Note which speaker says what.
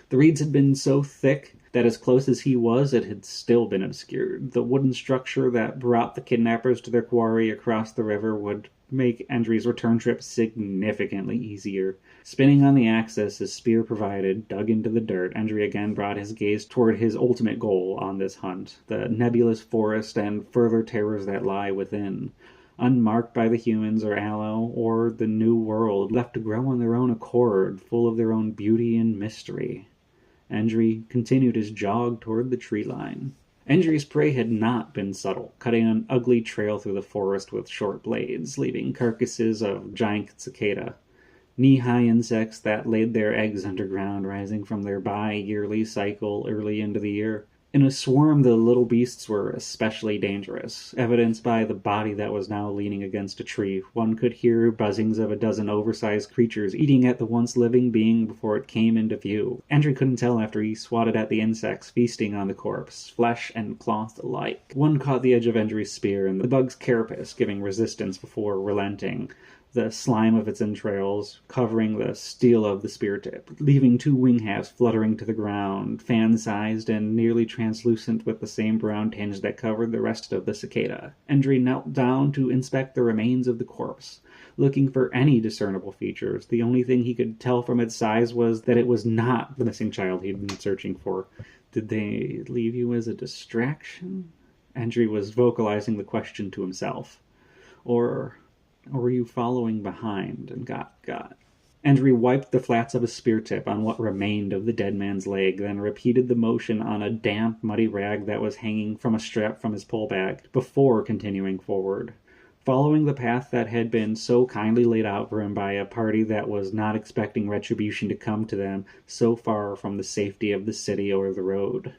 Speaker 1: The reeds had been so thick that as close as he was, it had still been obscured. The wooden structure that brought the kidnappers to their quarry across the river would make Endry's return trip significantly easier. Spinning on the axis his spear provided, dug into the dirt, Endry again brought his gaze toward his ultimate goal on this hunt, the nebulous forest and further terrors that lie within. Unmarked by the humans or Aloe or the new world, left to grow on their own accord, full of their own beauty and mystery. Endry continued his jog toward the tree line. Endry's prey had not been subtle, cutting an ugly trail through the forest with short blades, leaving carcasses of giant cicada, knee-high insects that laid their eggs underground, rising from their bi-yearly cycle early into the year. In a swarm, the little beasts were especially dangerous, evidenced by the body that was now leaning against a tree. One could hear buzzings of a dozen oversized creatures eating at the once living being before it came into view. Endry couldn't tell after he swatted at the insects feasting on the corpse, flesh and cloth alike. One caught the edge of Endry's spear, and the bug's carapace, giving resistance before relenting, the slime of its entrails covering the steel of the spear tip, leaving two wing halves fluttering to the ground, fan-sized and nearly translucent with the same brown tinge that covered the rest of the cicada. Endry knelt down to inspect the remains of the corpse, looking for any discernible features. The only thing he could tell from its size was that it was not the missing child he'd been searching for. Did they leave you as a distraction? Endry was vocalizing the question to himself. Or were you following behind and got? Endry wiped the flats of his spear tip on what remained of the dead man's leg, then repeated the motion on a damp, muddy rag that was hanging from a strap from his pole bag, before continuing forward. Following the path that had been so kindly laid out for him by a party that was not expecting retribution to come to them so far from the safety of the city or the road.